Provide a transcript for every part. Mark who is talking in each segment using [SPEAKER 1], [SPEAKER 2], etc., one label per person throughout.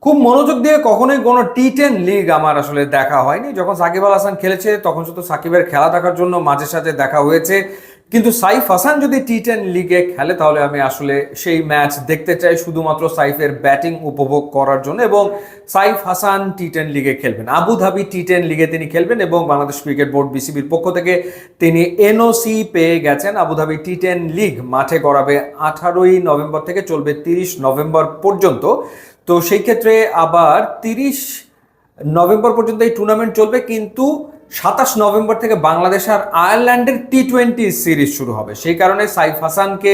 [SPEAKER 1] খুব মনোযোগ দিয়ে কখনোই কোনো টি10 লিগ আমার আসলে দেখা হয়নি। যখন সাকিব আল হাসান খেলেছে তখন শুধু সাকিবের খেলা দেখার জন্য মাঝে সাঝে দেখা হয়েছে, কিন্তু সাইফ হাসান যদি টি10 লিগে খেলে তাহলে আমি আসলে সেই ম্যাচ দেখতে চাই শুধুমাত্র সাইফের ব্যাটিং উপভোগ করার জন্য। এবং সাইফ হাসান টি10 লিগে খেলবেন, আবুধাবি টি10 লিগে তিনি খেলবেন এবং বাংলাদেশ ক্রিকেট বোর্ড বিসিবির পক্ষ থেকে তিনি এনওসি পেয়ে গেছেন। আবুধাবি টি10 লিগ মাঠে গড়াবে 18ই নভেম্বর থেকে, চলবে 30 নভেম্বর পর্যন্ত। তো সেই ক্ষেত্রে আবার 30 নভেম্বর পর্যন্ত এই টুর্নামেন্ট চলবে, কিন্তু 27 নভেম্বর থেকে বাংলাদেশ আর আয়ারল্যান্ডের টি20 সিরিজ শুরু হবে। সেই কারণে সাইফ হাসানকে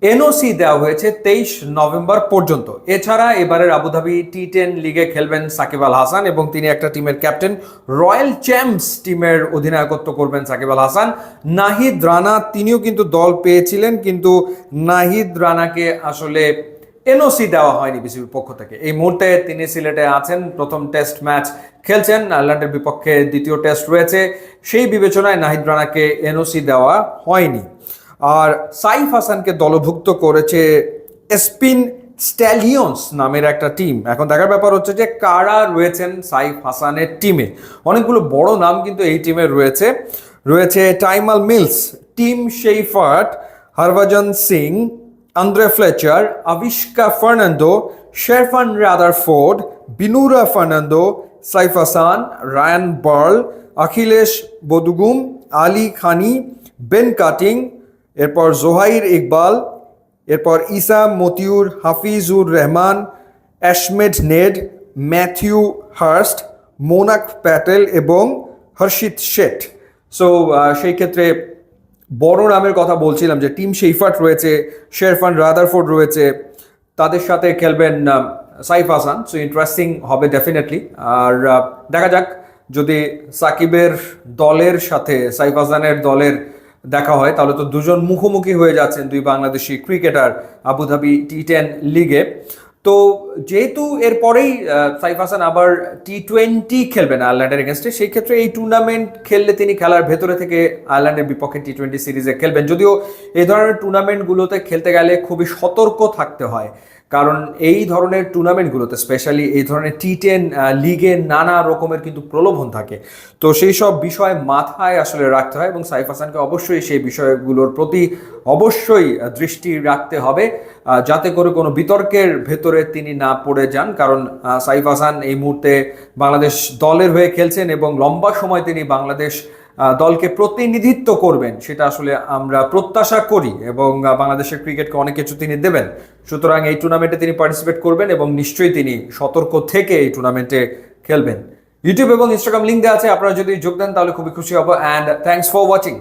[SPEAKER 1] এনওসি দেওয়া হয়েছে 23 নভেম্বর পর্যন্ত। এছাড়া এবারের আবুধাবি টি10 লিগে খেলবেন সাকিব আল হাসান এবং তিনি একটা টিমের ক্যাপ্টেন। রয়্যাল চ্যাম্পস টিমের অধিনায়কত্ব করবেন সাকিব আল হাসান। নাহিদ রানা তিনিও কিন্তু দল পেয়েছিলেন, কিন্তু নাহিদ রানাকে আসলে এনওসি দেওয়া হয়নি বিসিবির পক্ষ থেকে। এই মুহূর্তে তিনি সিলেটে আছেন, প্রথম টেস্ট ম্যাচ খেলছেন, আয়ারল্যান্ডের বিপক্ষে দ্বিতীয় টেস্ট রয়েছে। সেই বিবেচনায় নাহিদ রানাকে এনওসি দেওয়া হয়নি। আর সাইফ হাসানকে দলভুক্ত করেছে স্পিন স্ট্যালিয়ন্স নামের একটা টিম। এখন দেখার ব্যাপার হচ্ছে যে কারা রয়েছেন সাইফ হাসানের টিমে। অনেকগুলো বড় নাম কিন্তু এই টিমে রয়েছে। রয়েছে Tymal Mills, Tim Seifert, Harbhajan Singh, Andre Fletcher, Avishka Fernando, Sherfane Rutherford, Binura Fernando, Saif Hasan, Ryan Burl, Akhilesh Bodugum, Ali Khan, Ben Cutting, এরপর জোহাইর ইকবাল, এরপর Isa Matiur, Hafizur Rahman, Ashmead Nedd, Matthew Hurst, Monank Patel এবং হর্ষিত শেঠ। সো সেই ক্ষেত্রে বড় নামের কথা বলছিলাম যে টিম শেইফার্ট রয়েছে, শেরফান রাদারফোর্ড রয়েছে, তাদের সাথে খেলবেন সাইফ হাসান। সো ইন্টারেস্টিং হবে ডেফিনেটলি। আর দেখা যাক যদি সাকিবের দলের সাথে সাইফ হাসানের দলের দেখা হয় তাহলে তো দুজন মুখোমুখি হয়ে যাচ্ছেন দুই বাংলাদেশি ক্রিকেটার আবুধাবি টি10 লিগে। তো যেহেতু এরপরেই সাইফ হাসান আবার টি20 খেলবেন আয়ারল্যান্ডের এগেনস্টে, সেই ক্ষেত্রে এই টুর্নামেন্ট খেললে তিনি খেলার ভেতরে থেকে আয়ারল্যান্ডের বিপক্ষে টি20 সিরিজে খেলবেন। যদিও এই ধরনের টুর্নামেন্টগুলোতে খেলতে গেলে খুবই সতর্ক থাকতে হয়, কারণ এই ধরনের টুর্নামেন্টগুলোতে স্পেশালি এই ধরনের টি10 লিগে নানা রকমের কিন্তু প্রলোভন থাকে। তো সেই সব বিষয় মাথায় আসলে রাখতে হয় এবং সাইফ হাসানকে অবশ্যই সেই বিষয়গুলোর প্রতি অবশ্যই দৃষ্টি রাখতে হবে, যাতে করে কোনো বিতর্কের ভেতরে তিনি না পড়ে যান। কারণ সাইফ হাসান এই মুহূর্তে বাংলাদেশ দলের হয়ে খেলছেন এবং লম্বা সময় তিনি বাংলাদেশ দলকে প্রতিনিধিত্ব করবেন, সেটা আসলে আমরা প্রত্যাশা করি এবং বাংলাদেশের ক্রিকেটকে অনেক কিছু তিনি দেবেন। সুতরাং এই টুর্নামেন্টে তিনি পার্টিসিপেট করবেন এবং নিশ্চয়ই তিনি সতর্ক থেকে এই টুর্নামেন্টে খেলবেন। ইউটিউব এবং ইনস্টাগ্রাম লিঙ্ক দেওয়া আছে, আপনারা যদি যোগ দেন তাহলে খুবই খুশি হব। And thanks for watching.